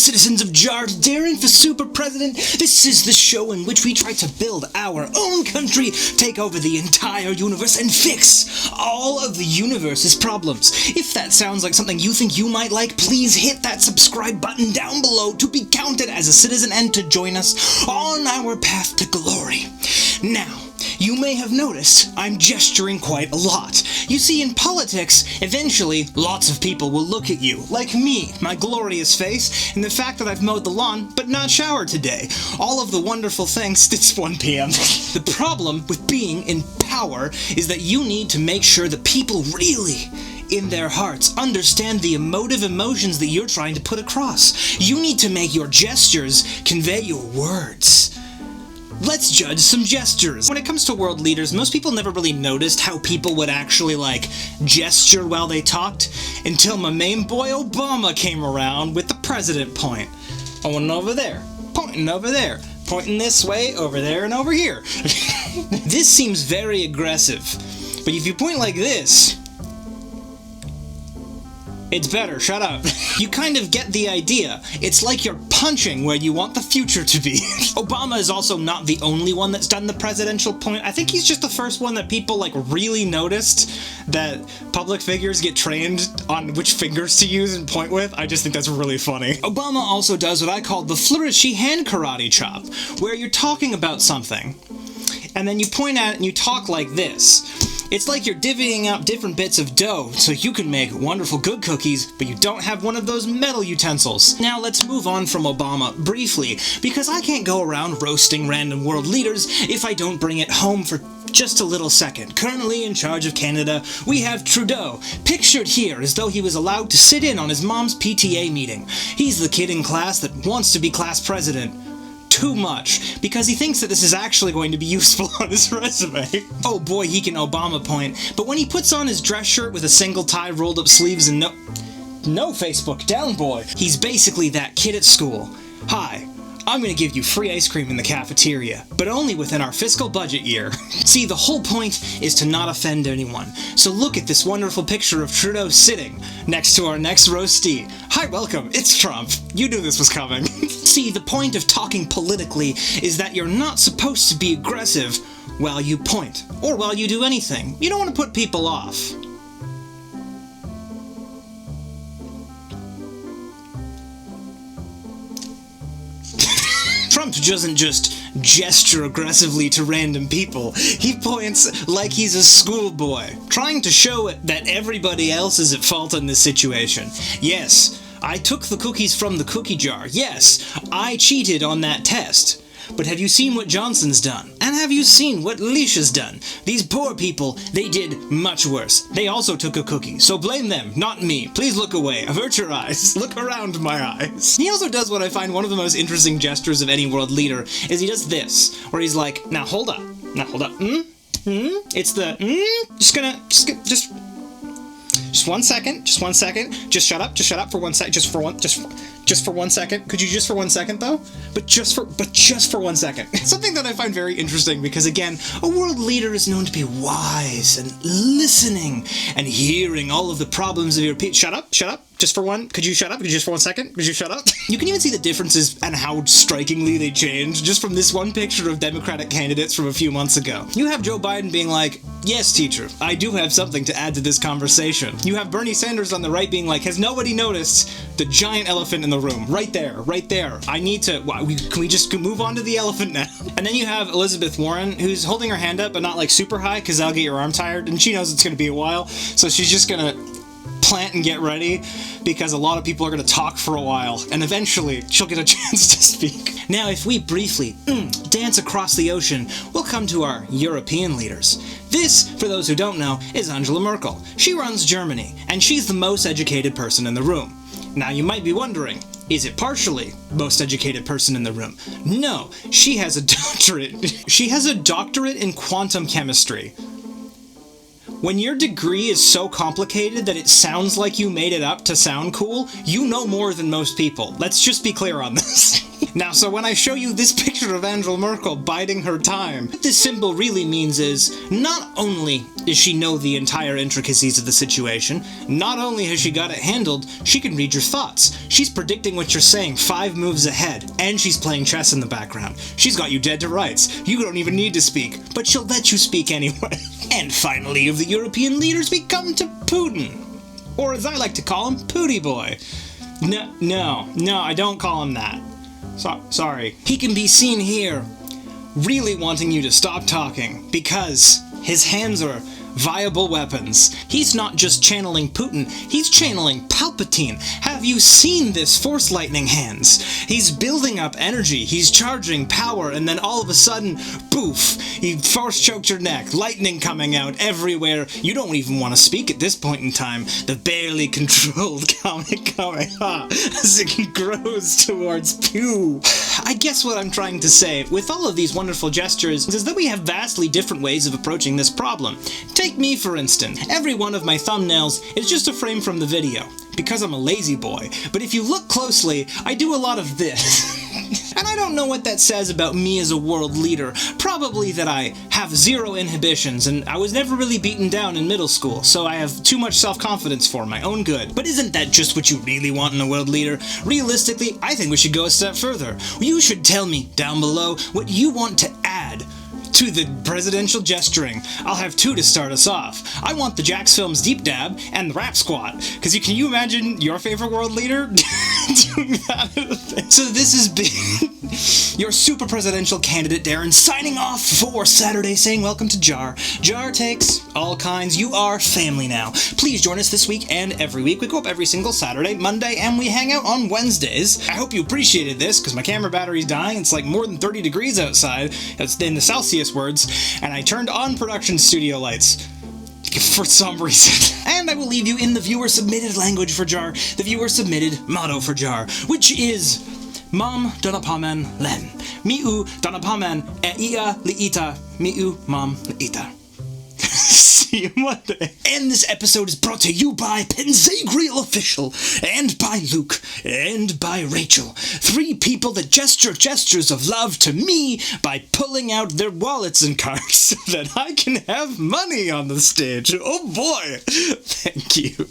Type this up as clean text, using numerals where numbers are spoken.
citizens of Jar Deron for Super President. This is the show in which we try to build our own country, take over the entire universe, and fix all of the universe's problems. If that sounds like something you think you might like, please hit that subscribe button down below to be counted as a citizen and to join us on our path to glory. Now, you may have noticed I'm gesturing quite a lot. You see, in politics, eventually, lots of people will look at you, like me, my glorious face, and the fact that I've mowed the lawn but not showered today. All of the wonderful things. It's 1 p.m. The problem with being in power is that you need to make sure that people really, in their hearts, understand the emotive emotions that you're trying to put across. You need to make your gestures convey your words. Let's judge some gestures. When it comes to world leaders, most people never really noticed how people would actually, gesture while they talked, until my main boy Obama came around with the president point. Pointing over there, pointing over there, pointing this way, over there, and over here. This seems very aggressive, but if you point like this, it's better, shut up. You kind of get the idea. It's like you're punching where you want the future to be. Obama is also not the only one that's done the presidential point. I think he's just the first one that people, really noticed that public figures get trained on which fingers to use and point with. I just think that's really funny. Obama also does what I call the flourishy hand karate chop, where you're talking about something, and then you point at it and you talk like this. It's like you're divvying up different bits of dough so you can make wonderful good cookies, but you don't have one of those metal utensils. Now let's move on from Obama briefly, because I can't go around roasting random world leaders if I don't bring it home for just a little second. Currently in charge of Canada, we have Trudeau, pictured here as though he was allowed to sit in on his mom's PTA meeting. He's the kid in class that wants to be class president. Too much, because he thinks that this is actually going to be useful on his resume. Oh boy, he can Obama point, but when he puts on his dress shirt with a single tie, rolled up sleeves, and no Facebook down boy, he's basically that kid at school. Hi, I'm gonna give you free ice cream in the cafeteria, but only within our fiscal budget year. See, the whole point is to not offend anyone. So look at this wonderful picture of Trudeau sitting next to our next roastee. Hi, welcome, it's Trump. You knew this was coming. See, the point of talking politically is that you're not supposed to be aggressive while you point, or while you do anything. You don't want to put people off. Trump doesn't just gesture aggressively to random people. He points like he's a schoolboy, trying to show that everybody else is at fault in this situation. Yes, I took the cookies from the cookie jar. Yes, I cheated on that test. But have you seen what Johnson's done? And have you seen what Alicia's done? These poor people, they did much worse. They also took a cookie, so blame them, not me. Please look away, avert your eyes, look around my eyes. He also does what I find one of the most interesting gestures of any world leader, is he does this, where he's like, now hold up, it's the, just 1 second, just shut up for 1 sec, just for 1 second. Could you just for 1 second though? But just for 1 second. It's something that I find very interesting because, again, a world leader is known to be wise and listening and hearing all of the problems of your people. Shut up. Just for one, could you shut up? Could you just for 1 second? Could you shut up? You can even see the differences and how strikingly they change just from this one picture of Democratic candidates from a few months ago. You have Joe Biden being like, yes, teacher, I do have something to add to this conversation. You have Bernie Sanders on the right being like, has nobody noticed the giant elephant in the room? Right there. I need to, can we just move on to the elephant now? And then you have Elizabeth Warren, who's holding her hand up, but not super high, because that'll get your arm tired, and she knows it's going to be a while, so she's just going to plant and get ready, because a lot of people are going to talk for a while, and eventually she'll get a chance to speak. Now, if we briefly dance across the ocean, we'll come to our European leaders. This, for those who don't know, is Angela Merkel. She runs Germany, and she's the most educated person in the room. Now, you might be wondering, is it partially most educated person in the room? No, she has a doctorate. She has a doctorate in quantum chemistry. When your degree is so complicated that it sounds like you made it up to sound cool, you know more than most people. Let's just be clear on this. Now, so when I show you this picture of Angela Merkel biding her time, what this symbol really means is, not only does she know the entire intricacies of the situation, not only has she got it handled, she can read your thoughts. She's predicting what you're saying 5 moves ahead, and she's playing chess in the background. She's got you dead to rights. You don't even need to speak, but she'll let you speak anyway. And finally, of the European leaders, we come to Putin. Or as I like to call him, Pooty Boy. No, I don't call him that. Sorry. He can be seen here, really wanting you to stop talking, because his hands are viable weapons. He's not just channeling Putin, he's channeling Palpatine. Have you seen this Force Lightning hands? He's building up energy, he's charging power, and then all of a sudden, poof, he force choked your neck, lightning coming out everywhere. You don't even want to speak at this point in time. The barely controlled Kamehameha as it grows towards Pew. I guess what I'm trying to say, with all of these wonderful gestures, is that we have vastly different ways of approaching this problem. Take me, for instance. Every one of my thumbnails is just a frame from the video, because I'm a lazy boy. But if you look closely, I do a lot of this. And I don't know what that says about me as a world leader. Probably that I have 0 inhibitions, and I was never really beaten down in middle school, so I have too much self-confidence for my own good. But isn't that just what you really want in a world leader? Realistically, I think we should go a step further. You should tell me down below what you want to add to the presidential gesturing. I'll have 2 to start us off. I want the Jax Films Deep Dab and the Rap Squat, because can you imagine your favorite world leader doing that? So this has been your super presidential candidate Deron signing off for Saturday, saying welcome to Jar. Jar takes all kinds. You are family now. Please join us this week and every week. We go up every single Saturday, Monday, and we hang out on Wednesdays. I hope you appreciated this, because my camera battery's dying. It's like more than 30 degrees outside. It's in the Celsius words, and I turned on production studio lights for some reason. And I will leave you in the viewer-submitted language for Jar, the viewer-submitted motto for Jar, which is Mam Donapaman Len. Miu Donapaman Ea Liita. Miu Mam Liita. See you Monday. And this episode is brought to you by Penzagriel Official, and by Luke, and by Rachel. 3 people that gesture gestures of love to me by pulling out their wallets and cards so that I can have money on the stage. Oh boy! Thank you.